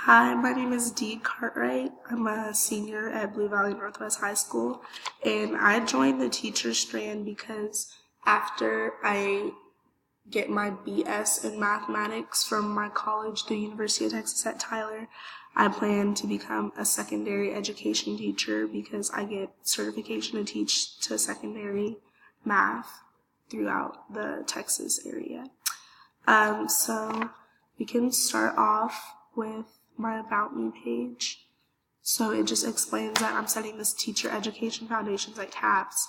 Hi, my name is Dee Cartwright. I'm a senior at Blue Valley Northwest High School, and I joined the teacher strand because after I get my BS in mathematics from my college, the University of Texas at Tyler, I plan to become a secondary education teacher because I get certification to teach to secondary math throughout the Texas area. So we can start off with my About Me page. So it just explains that I'm studying this teacher education foundations at CAPS,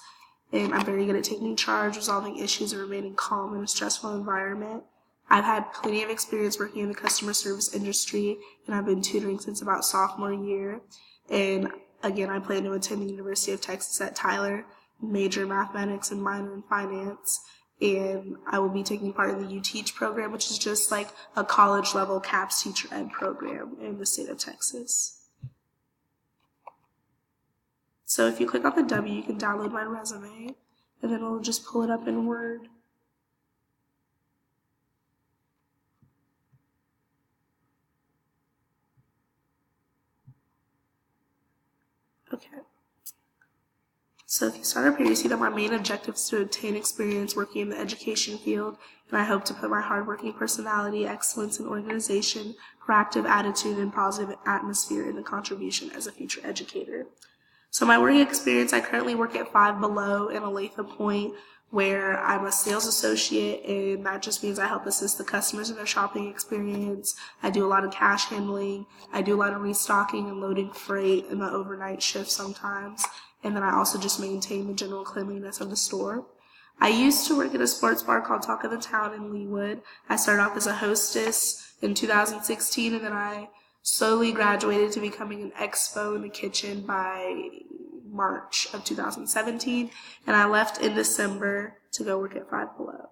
and I'm very good at taking charge, resolving issues, and remaining calm in a stressful environment. I've had plenty of experience working in the customer service industry, and I've been tutoring since about sophomore year. And again, I plan to attend the University of Texas at Tyler, major in mathematics and minor in finance. And I will be taking part in the U-Teach program, which is just like a college-level CAPS teacher ed program in the state of Texas. So if you click on the W, you can download my resume, and then it'll just pull it up in Word. Okay. So if you start up here, you see that my main objective is to obtain experience working in the education field, and I hope to put my hardworking personality, excellence in organization, proactive attitude, and positive atmosphere into contribution as a future educator. So my working experience, I currently work at Five Below in Olathe Point, where I'm a sales associate, and that just means I help assist the customers in their shopping experience. I do a lot of cash handling. I do a lot of restocking and loading freight in the overnight shift sometimes. And then I also just maintain the general cleanliness of the store. I used to work at a sports bar called Talk of the Town in Leawood. I started off as a hostess in 2016, and then I slowly graduated to becoming an expo in the kitchen by March of 2017, and I left in December to go work at Five Below.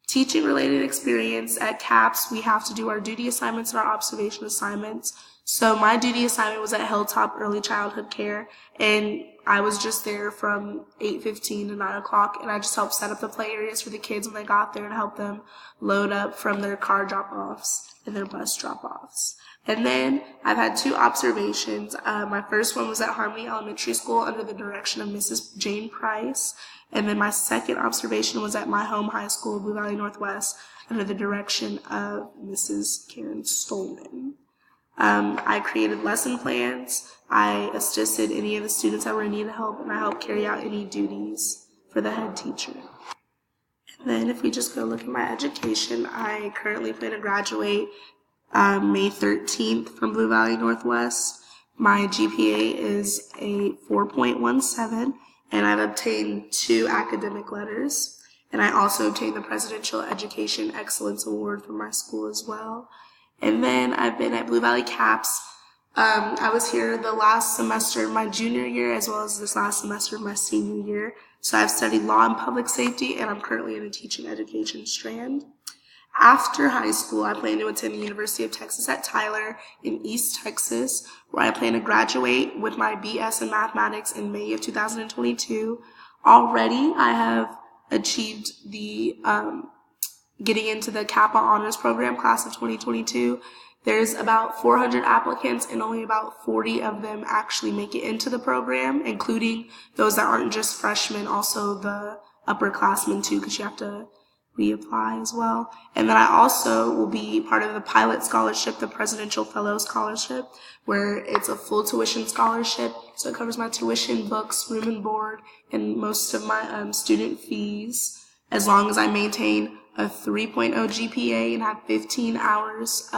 Teaching related experience at CAPS, we have to do our duty assignments and our observation assignments. So my duty assignment was at Hilltop Early Childhood Care, and I was just there from 8:15 to 9 o'clock, and I just helped set up the play areas for the kids when they got there and help them load up from their car drop-offs and their bus drop-offs. And then I've had 2 observations. My first one was at Harmony Elementary School under the direction of Mrs. Jane Price. And then my second observation was at my home high school, Blue Valley Northwest, under the direction of Mrs. Karen Stolman. I created lesson plans. I assisted any of the students that were in need of help, and I helped carry out any duties for the head teacher. And then if we just go look at my education, I currently plan to graduate May 13th from Blue Valley Northwest. My GPA is a 4.17, and I've obtained 2 academic letters. And I also obtained the Presidential Education Excellence Award from my school as well. And then I've been at Blue Valley CAPS. I was here the last semester of my junior year as well as this last semester of my senior year. So I've studied law and public safety, and I'm currently in a teaching education strand. After high school, I plan to attend the University of Texas at Tyler in East Texas, where I plan to graduate with my BS in mathematics in May of 2022. Already, I have achieved the getting into the Kappa Honors Program class of 2022. There's about 400 applicants, and only about 40 of them actually make it into the program, including those that aren't just freshmen, also the upperclassmen too, because you have to reapply as well. And then I also will be part of the Pilot Scholarship, the Presidential Fellow Scholarship, where it's a full tuition scholarship. So it covers my tuition, books, room and board, and most of my student fees, as long as I maintain a 3.0 GPA and have 15 hours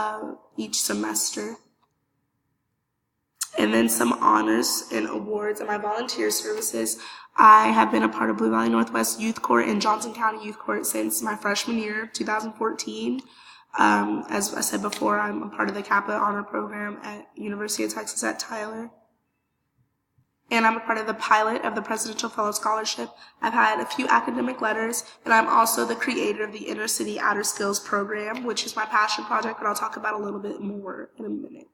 each semester. And then some honors and awards and my volunteer services. I have been a part of Blue Valley Northwest Youth Court and Johnson County Youth Court since my freshman year, 2014. As I said before, I'm a part of the Kappa Honor Program at University of Texas at Tyler. And I'm a part of the pilot of the Presidential Fellow Scholarship. I've had a few academic letters, and I'm also the creator of the Inner City Outer Skills Program, which is my passion project, but I'll talk about a little bit more in a minute.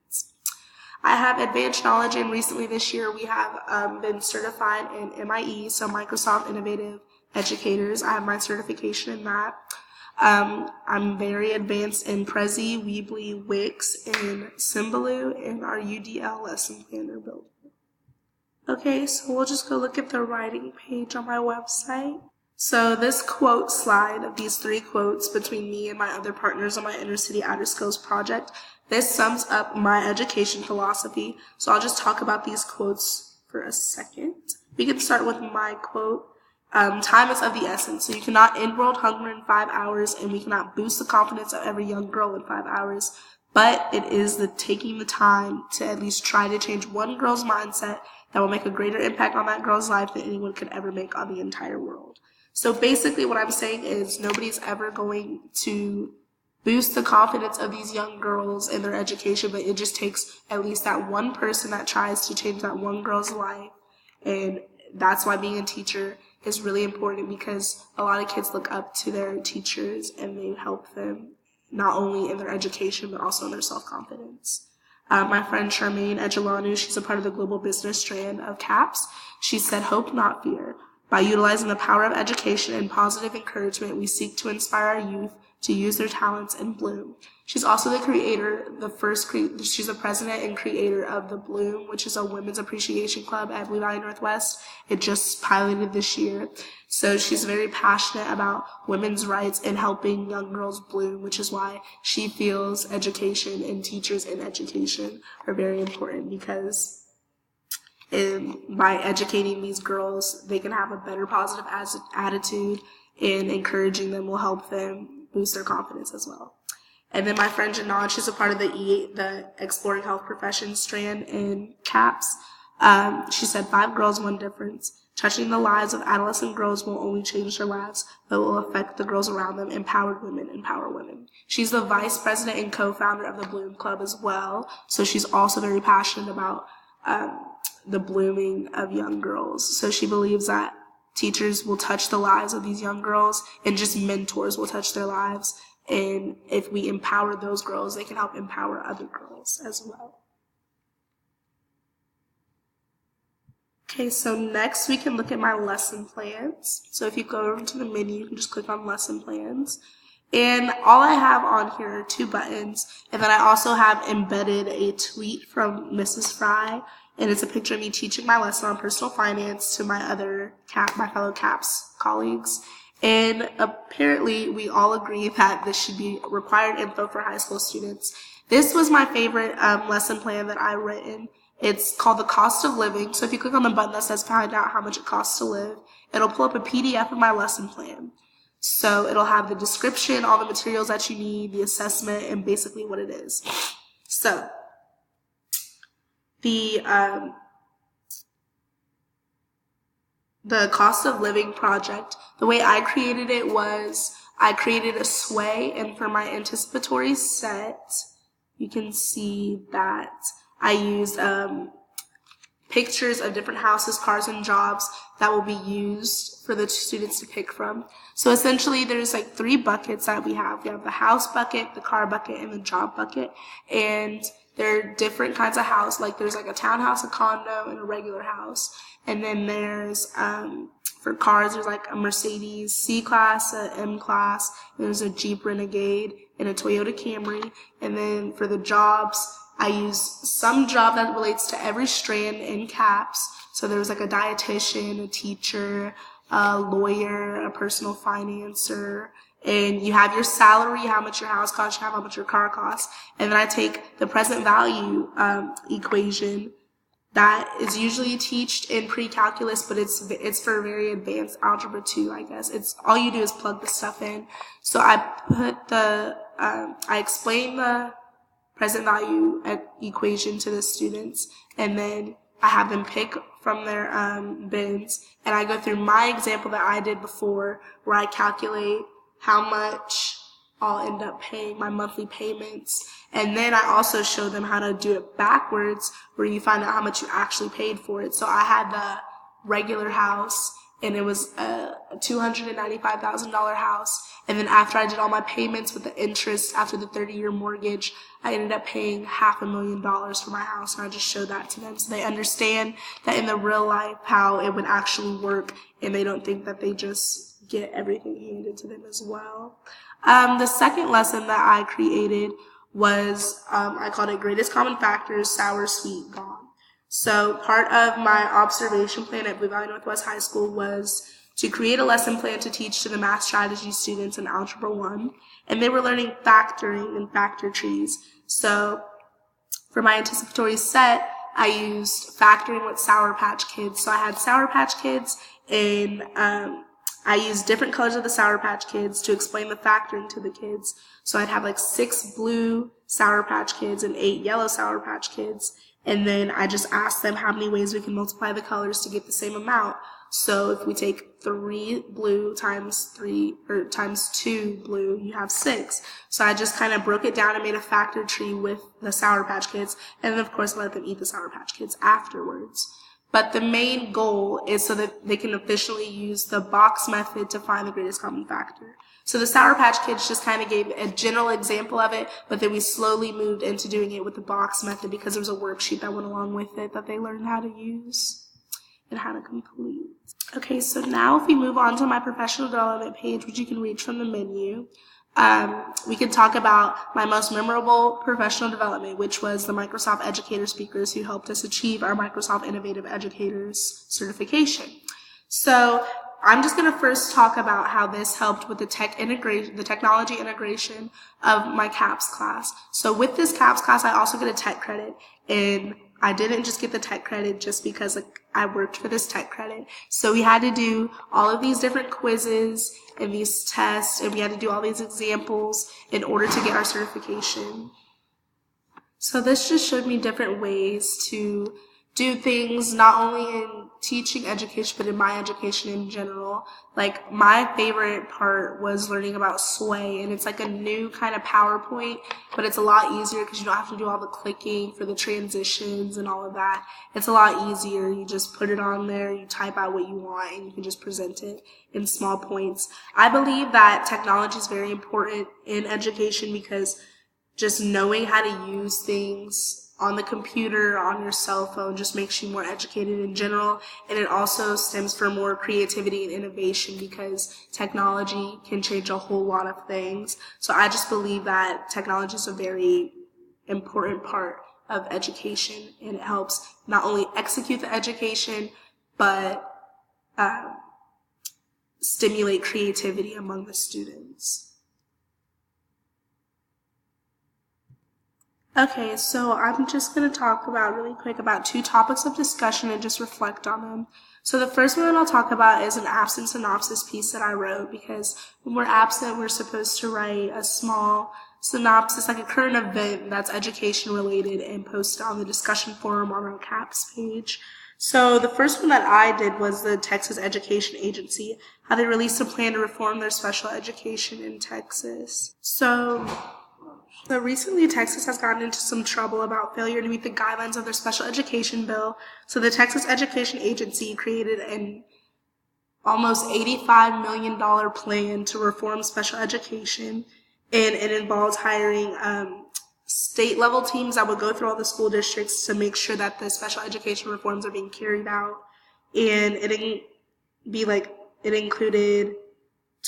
I have advanced knowledge, and recently this year we have been certified in MIE, so Microsoft Innovative Educators. I have my certification in that. I'm very advanced in Prezi, Weebly, Wix, and Symbaloo, and our UDL lesson planner builder. Okay, so we'll just go look at the writing page on my website. So this quote slide of these 3 quotes between me and my other partners on my Inner City Outer Skills project, this sums up my education philosophy. So I'll just talk about these quotes for a second. We can start with my quote. Time is of the essence, so you cannot end world hunger in 5 hours, and we cannot boost the confidence of every young girl in 5 hours. But it is taking the time to at least try to change one girl's mindset that will make a greater impact on that girl's life than anyone could ever make on the entire world. So basically what I'm saying is nobody's ever going to boost the confidence of these young girls in their education, but it just takes at least that one person that tries to change that one girl's life. And that's why being a teacher is really important, because a lot of kids look up to their teachers and they help them not only in their education but also in their self-confidence. My friend Charmaine Edgelanu, she's a part of the global business strand of CAPS. She said, "Hope, not fear. By utilizing the power of education and positive encouragement, we seek to inspire our youth to use their talents and bloom." She's also the creator, she's the president and creator of the Bloom, which is a women's appreciation club at Blue Valley Northwest. It just piloted this year. So she's very passionate about women's rights and helping young girls bloom, which is why she feels education and teachers in education are very important, because by educating these girls, they can have a better positive attitude, and encouraging them will help them boost their confidence as well. And then my friend Janad, she's a part of the Exploring Health Professions strand in CAPS. She said, 5 girls, 1 difference. Touching the lives of adolescent girls won't only change their lives, but will affect the girls around them. Empowered women empower women. She's the vice president and co-founder of the Bloom Club as well. So she's also very passionate about the blooming of young girls. So she believes that teachers will touch the lives of these young girls, and just mentors will touch their lives. And if we empower those girls, they can help empower other girls as well. Okay, so next we can look at my lesson plans. So if you go over to the menu, you can just click on lesson plans. And all I have on here are 2 buttons. And then I also have embedded a tweet from Mrs. Fry. And it's a picture of me teaching my lesson on personal finance to my fellow CAPS colleagues. And apparently we all agree that this should be required info for high school students. This was my favorite lesson plan that I've written. It's called The Cost of Living. So if you click on the button that says find out how much it costs to live, it'll pull up a PDF of my lesson plan. So it'll have the description, all the materials that you need, the assessment, and basically what it is. So the Cost of Living project, the way I created it was I created a sway, and for my anticipatory set, you can see that I used pictures of different houses, cars, and jobs that will be used for the students to pick from. So essentially there's like 3 buckets that we have. We have the house bucket, the car bucket, and the job bucket. And there are different kinds of house, like there's like a townhouse, a condo, and a regular house. And then there's, for cars, there's like a Mercedes C-Class, a M-Class, there's a Jeep Renegade, and a Toyota Camry. And then for the jobs, I use some job that relates to every strand in CAPS. So there's like a dietitian, a teacher, a lawyer, a personal financer, and you have your salary, how much your house costs, you have how much your car costs. And then I take the present value equation that is usually taught in pre-calculus, but it's for very advanced algebra 2, I guess. It's all you do is plug the stuff in. So I put I explain the present value equation to the students, and then I have them pick from their bins, and I go through my example that I did before, where I calculate how much I'll end up paying, my monthly payments. And then I also show them how to do it backwards, where you find out how much you actually paid for it. So I had the regular house, and it was a $295,000 house. And then after I did all my payments with the interest after the 30-year mortgage, I ended up paying $500,000 for my house. And I just showed that to them so they understand that in the real life how it would actually work, and they don't think that they just get everything handed to them as well. The second lesson that I created was, I called it Greatest Common Factors, Sour, Sweet, Gone. So part of my observation plan at Blue Valley Northwest High School was to create a lesson plan to teach to the math strategy students in Algebra 1, and they were learning factoring and factor trees. So for my anticipatory set, I used factoring with Sour Patch Kids. So I had Sour Patch Kids, and I used different colors of the Sour Patch Kids to explain the factoring to the kids. So I'd have like 6 blue Sour Patch Kids and 8 yellow Sour Patch Kids. And then I just asked them how many ways we can multiply the colors to get the same amount. So if we take 3 blue times 2 blue, you have 6. So I just kind of broke it down and made a factor tree with the Sour Patch Kids. And then of course let them eat the Sour Patch Kids afterwards. But the main goal is so that they can efficiently use the box method to find the greatest common factor. So the Sour Patch Kids just kind of gave a general example of it, but then we slowly moved into doing it with the box method because there was a worksheet that went along with it that they learned how to use and how to complete. Okay, so now if we move on to my professional development page, which you can reach from the menu, we can talk about my most memorable professional development, which was the Microsoft Educator Speakers who helped us achieve our Microsoft Innovative Educators certification. So I'm just going to first talk about how this helped with the technology integration of my CAPS class. So with this CAPS class, I also get a tech credit, and I didn't just get the tech credit just because I worked for this tech credit. So we had to do all of these different quizzes and these tests, and we had to do all these examples in order to get our certification. So this just showed me different ways to do things not only in teaching education, but in my education in general. Like, my favorite part was learning about Sway, and it's like a new kind of PowerPoint, but it's a lot easier because you don't have to do all the clicking for the transitions and all of that. It's a lot easier. You just put it on there, you type out what you want, and you can just present it in small points. I believe that technology is very important in education because just knowing how to use things on the computer, on your cell phone, just makes you more educated in general. And it also stems for more creativity and innovation because technology can change a whole lot of things. So I just believe that technology is a very important part of education, and it helps not only execute the education, but stimulate creativity among the students. Okay, so I'm just going to talk about really quick about 2 topics of discussion and just reflect on them. So the first one that I'll talk about is an absent synopsis piece that I wrote, because when we're absent, we're supposed to write a small synopsis, like a current event that's education related, and post it on the discussion forum on our CAPS page. So the first one that I did was the Texas Education Agency, how they released a plan to reform their special education in Texas. So recently, Texas has gotten into some trouble about failure to meet the guidelines of their special education bill. So the Texas Education Agency created an almost $85 million plan to reform special education, and it involves hiring state-level teams that would go through all the school districts to make sure that the special education reforms are being carried out. And it included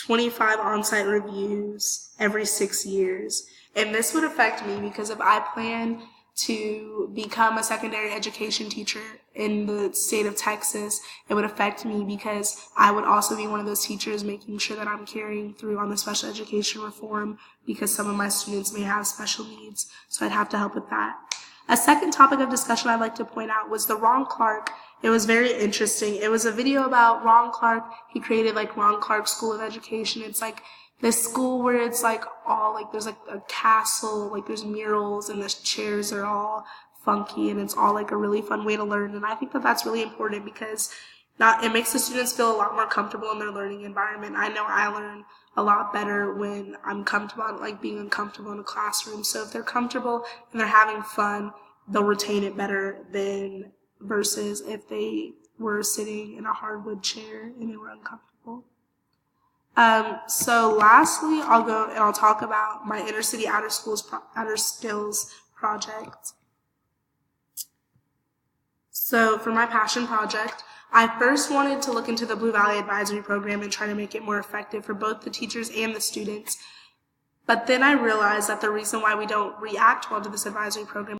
25 on-site reviews every 6 years. And this would affect me because if I plan to become a secondary education teacher in the state of Texas, it would affect me because I would also be one of those teachers making sure that I'm carrying through on the special education reform because some of my students may have special needs. So I'd have to help with that. A second topic of discussion I'd like to point out was the Ron Clark. It was very interesting. It was a video about Ron Clark. He created like Ron Clark School of Education. It's like this school where it's like all like there's like a castle, like there's murals, and the chairs are all funky, and it's all like a really fun way to learn. And I think that that's really important because it makes the students feel a lot more comfortable in their learning environment. I know I learn a lot better when I'm comfortable, like being uncomfortable in a classroom. So if they're comfortable and they're having fun, they'll retain it better than versus if they were sitting in a hardwood chair and they were uncomfortable. So lastly, I'll talk about my Inner City Outer Skills project. So for my passion project, I first wanted to look into the Blue Valley Advisory Program and try to make it more effective for both the teachers and the students. But then I realized that the reason why we don't react well to this advisory program